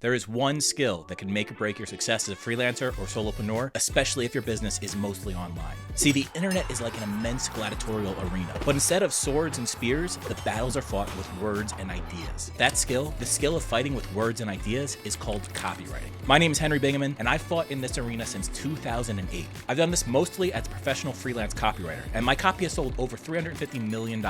There is one skill that can make or break your success as a freelancer or solopreneur, especially if your business is mostly online. See, the internet is like an immense gladiatorial arena, but instead of swords and spears, the battles are fought with words and ideas. That skill, the skill of fighting with words and ideas, is called copywriting. My name is Henry Bingaman, and I've fought in this arena since 2008. I've done this mostly as a professional freelance copywriter, and my copy has sold over $350 million.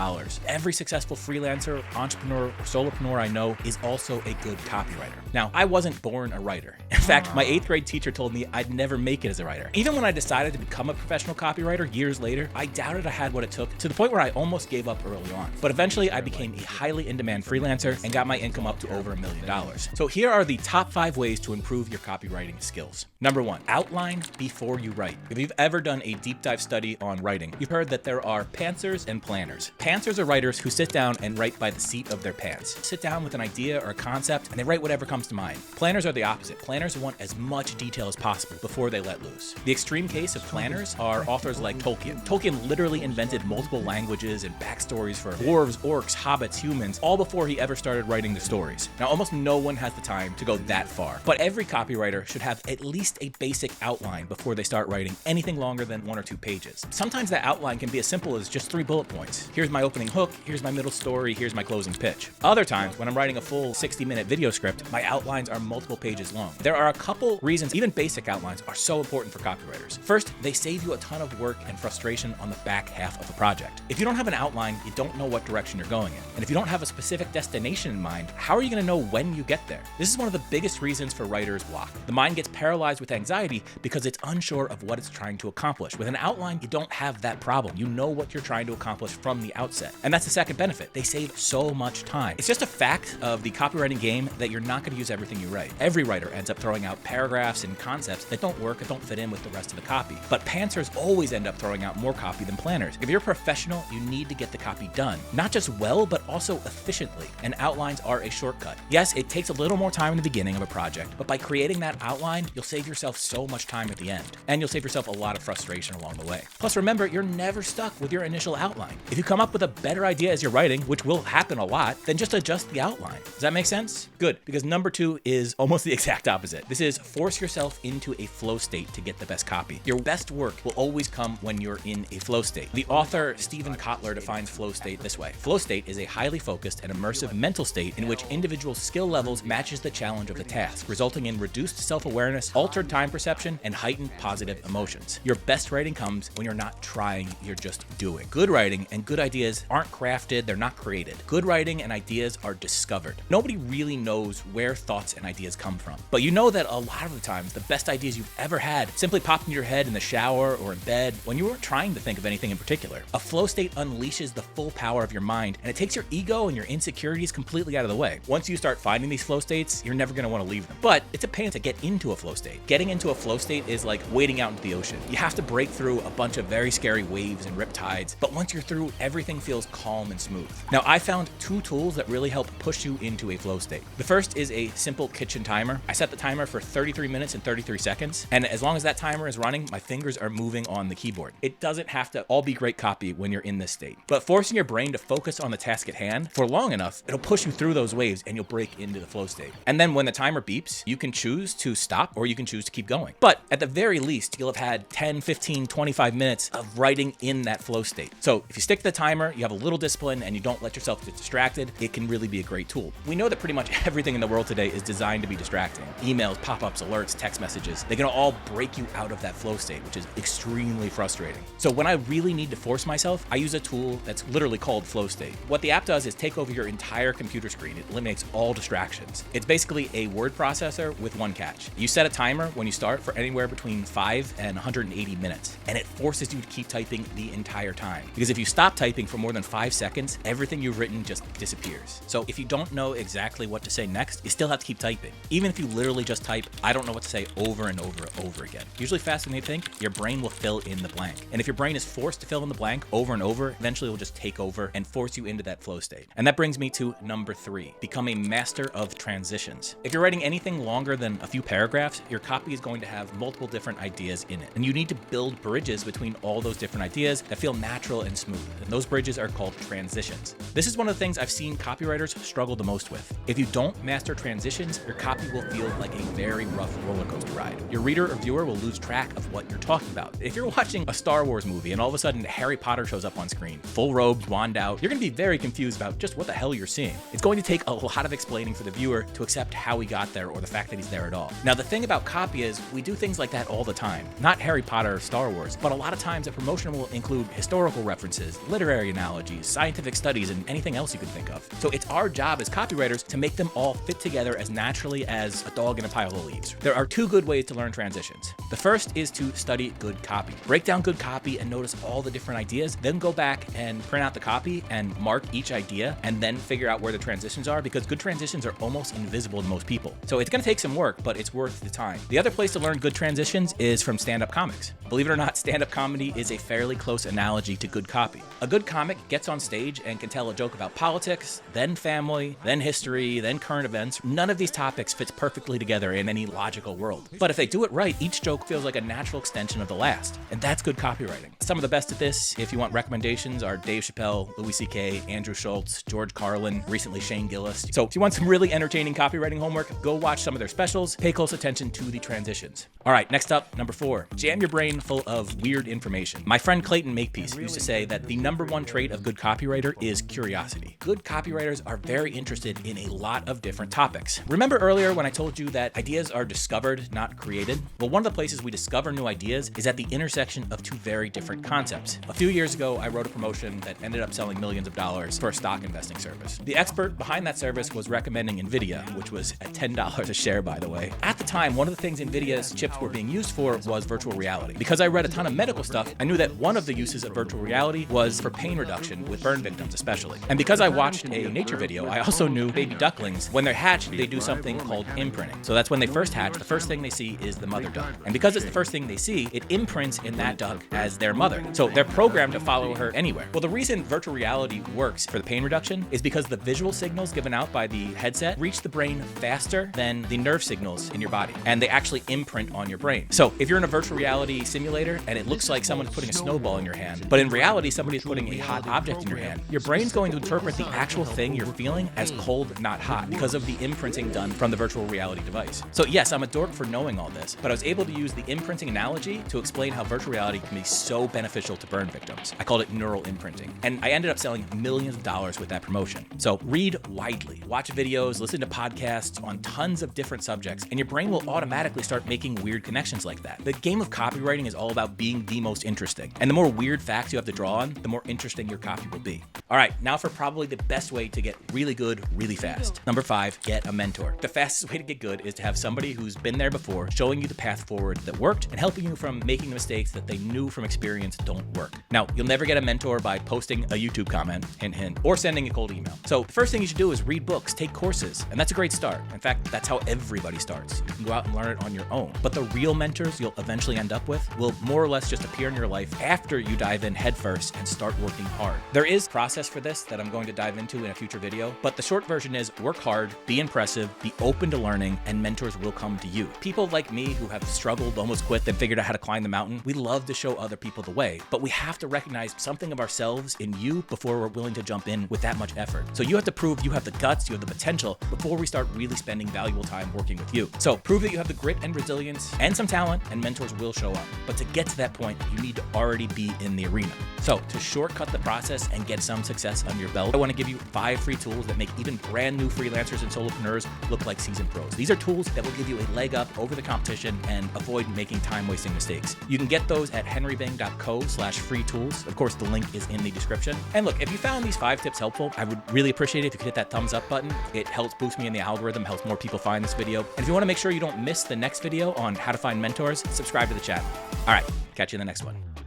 Every successful freelancer, entrepreneur, or solopreneur I know is also a good copywriter. Now, I wasn't born a writer. In fact, my 8th grade teacher told me I'd never make it as a writer. Even when I decided to become a professional copywriter years later, I doubted I had what it took, to the point where I almost gave up early on. But eventually, I became a highly in-demand freelancer and got my income up to over $1 million. So here are the top 5 ways to improve your copywriting skills. Number 1, outline before you write. If you've ever done a deep dive study on writing, you've heard that there are pantsers and planners. Pantsers are writers who sit down and write by the seat of their pants. Sit down with an idea or a concept and they write whatever comes to mind. Planners are the opposite. Planners want as much detail as possible before they let loose. The extreme case of planners are authors like Tolkien. Tolkien literally invented multiple languages and backstories for dwarves, orcs, hobbits, humans, all before he ever started writing the stories. Now, almost no one has the time to go that far, but every copywriter should have at least a basic outline before they start writing anything longer than 1 or 2 pages. Sometimes that outline can be as simple as just 3 bullet points. Here's my opening hook, here's my middle story, here's my closing pitch. Other times, when I'm writing a full 60-minute video script, my outlines are multiple pages long. There are a couple reasons even basic outlines are so important for copywriters. First, they save you a ton of work and frustration on the back half of a project. If you don't have an outline, you don't know what direction you're going in. And if you don't have a specific destination in mind, how are you going to know when you get there? This is one of the biggest reasons for writer's block. The mind gets paralyzed with anxiety because it's unsure of what it's trying to accomplish. With an outline, you don't have that problem. You know what you're trying to accomplish from the outset. And that's the second benefit. They save so much time. It's just a fact of the copywriting game that you're not going to use everything you write. Every writer ends up throwing out paragraphs and concepts that don't work or don't fit in with the rest of the copy. But pantsers always end up throwing out more copy than planners. If you're a professional, you need to get the copy done. Not just well, but also efficiently. And outlines are a shortcut. Yes, it takes a little more time in the beginning of a project, but by creating that outline, you'll save yourself so much time at the end. And you'll save yourself a lot of frustration along the way. Plus, remember, you're never stuck with your initial outline. If you come up with a better idea as you're writing, which will happen a lot, then just adjust the outline. Does that make sense? Good, because number 2 is almost the exact opposite. This is force yourself into a flow state to get the best copy. Your best work will always come when you're in a flow state. The author Stephen Kotler defines flow state this way. Flow state is a highly focused and immersive mental state in which individual skill levels matches the challenge of the task, resulting in reduced self-awareness, altered time perception, and heightened positive emotions. Your best writing comes when you're not trying, you're just doing. Good writing and good ideas aren't crafted, they're not created. Good writing and ideas are discovered. Nobody really knows where thoughts and ideas come from, but you know that a lot of the times the best ideas you've ever had simply popped into your head in the shower or in bed when you weren't trying to think of anything in particular. A flow state unleashes the full power of your mind, and it takes your ego and your insecurities completely out of the way. Once you start finding these flow states, you're never going to want to leave them. But it's a pain to get into a flow state. Getting into a flow state is like wading out into the ocean. You have to break through a bunch of very scary waves and riptides, but once you're through, everything feels calm and smooth. Now, I found 2 tools that really help push you into a flow state. The first is a simple kitchen timer. I set the timer for 33 minutes and 33 seconds, and as long as that timer is running, my fingers are moving on the keyboard. It doesn't have to all be great copy when you're in this state, but forcing your brain to focus on the task at hand for long enough, it'll push you through those waves and you'll break into the flow state. And then when the timer beeps, you can choose to stop or you can choose to keep going. But at the very least, you'll have had 10, 15, 25 minutes of writing in that flow state. So if you stick to the timer, you have a little discipline and you don't let yourself get distracted, it can really be a great tool. We know that pretty much everything in the world today is designed to be distracting. Emails, pop-ups, alerts, text messages, they can all break you out of that flow state, which is extremely frustrating. So when I really need to force myself, I use a tool that's literally called Flow State. What the app does is take over your entire computer screen. It eliminates all distractions. It's basically a word processor with one catch. You set a timer when you start for anywhere between 5 and 180 minutes, and it forces you to keep typing the entire time. Because if you stop typing for more than 5 seconds, everything you've written just disappears. So if you don't know exactly what to say next, you still have to keep typing. Even if you literally just type, I don't know what to say over and over again. Usually faster than you think, your brain will fill in the blank. And if your brain is forced to fill in the blank over and over, eventually it will just take over and force you into that flow state. And that brings me to number 3, become a master of transitions. If you're writing anything longer than a few paragraphs, your copy is going to have multiple different ideas in it. And you need to build bridges between all those different ideas that feel natural and smooth. And those bridges are called transitions. This is one of the things I've seen copywriters struggle the most with. If you don't master transitions, transitions, your copy will feel like a very rough roller coaster ride. Your reader or viewer will lose track of what you're talking about. If you're watching a Star Wars movie and all of a sudden Harry Potter shows up on screen, full robes, wand out, you're going to be very confused about just what the hell you're seeing. It's going to take a lot of explaining for the viewer to accept how he got there or the fact that he's there at all. Now, the thing about copy is we do things like that all the time. Not Harry Potter or Star Wars, but a lot of times a promotion will include historical references, literary analogies, scientific studies, and anything else you can think of. So it's our job as copywriters to make them all fit together as naturally as a dog in a pile of leaves. There are two good ways to learn transitions. The first is to study good copy. Break down good copy and notice all the different ideas, then go back and print out the copy and mark each idea and then figure out where the transitions are, because good transitions are almost invisible to most people. So it's going to take some work, but it's worth the time. The other place to learn good transitions is from stand-up comics. Believe it or not, stand-up comedy is a fairly close analogy to good copy. A good comic gets on stage and can tell a joke about politics, then family, then history, then current events. None of these topics fits perfectly together in any logical world. But if they do it right, each joke feels like a natural extension of the last. And that's good copywriting. Some of the best at this, if you want recommendations, are Dave Chappelle, Louis C.K., Andrew Schultz, George Carlin, recently Shane Gillis. So if you want some really entertaining copywriting homework, go watch some of their specials. Pay close attention to the transitions. All right, next up, number 4. Jam your brain full of weird information. My friend Clayton Makepeace used to say that the number one trait of good copywriter is curiosity. Good copywriters are very interested in a lot of different topics. Remember earlier when I told you that ideas are discovered, not created? Well, one of the places we discover new ideas is at the intersection of two very different concepts. A few years ago, I wrote a promotion that ended up selling millions of dollars for a stock investing service. The expert behind that service was recommending Nvidia, which was at $10 a share, by the way. At the time, one of the things Nvidia's chips were being used for was virtual reality. Because I read a ton of medical stuff, I knew that one of the uses of virtual reality was for pain reduction with burn victims especially. And because I watched a nature video, I also knew baby ducklings, when they're hatched, they do something called imprinting. So that's when they first hatch, the first thing they see is the mother duck. And because it's the first thing they see, it imprints in that duck as their mother. So they're programmed to follow her anywhere. Well, the reason virtual reality works for the pain reduction is because the visual signals given out by the headset reach the brain faster than the nerve signals in your body, and they actually imprint on your brain. So if you're in a virtual reality simulator and it looks like someone's putting a snowball in your hand, but in reality somebody's putting a hot object in your hand, your brain's going to interpret the actual thing you're feeling as cold, not hot, because of the imprinting done from the virtual reality device. So yes, I'm a dork for knowing all this, but I was able to use the imprinting analogy to explain how virtual reality can be so beneficial to burn victims. I called it neural imprinting, and I ended up selling millions of dollars with that promotion. So read widely, watch videos, listen to podcasts on tons of different subjects, and your brain will automatically start making weird connections like that. The game of copywriting is all about being the most interesting, and the more weird facts you have to draw on, the more interesting your copy will be. All right, now for probably the best way to get really good really fast. Number 5, get a mentor. The fastest way to get good is to have somebody who's been there before, showing you the path forward that worked and helping you from making the mistakes that they knew from experience don't work. Now, you'll never get a mentor by posting a YouTube comment, hint, hint, or sending a cold email. So the first thing you should do is read books, take courses, and that's a great start. In fact, that's how everybody starts. You can go out and learn it on your own. But the real mentors you'll eventually end up with will more or less just appear in your life after you dive in headfirst and start working hard. There is a process for this that I'm going to dive into in a future video, but the short version is work hard, be impressive, be open to learning, and mentors will come to you. People like me who have struggled, almost quit, then figured out how to climb the mountain, we love to show other people the way, but we have to recognize something of ourselves in you before we're willing to jump in with that much effort. So you have to prove you have the guts, you have the potential before we start really spending valuable time working with you. So prove that you have the grit and resilience and some talent, and mentors will show up. But to get to that point, you need to already be in the arena. So to shortcut the process and get some success under your belt, I want to give you 5 free tools that make even brand new freelancers and solopreneurs look like seasoned pros. These are tools that will give you a leg up over the competition and avoid making time-wasting mistakes. You can get those at henrybang.co/free tools. Of course, the link is in the description. And look, if you found these 5 tips helpful, I would really appreciate it if you could hit that thumbs up button. It helps boost me in the algorithm, helps more people find this video. And if you want to make sure you don't miss the next video on how to find mentors, subscribe to the channel. All right, catch you in the next one.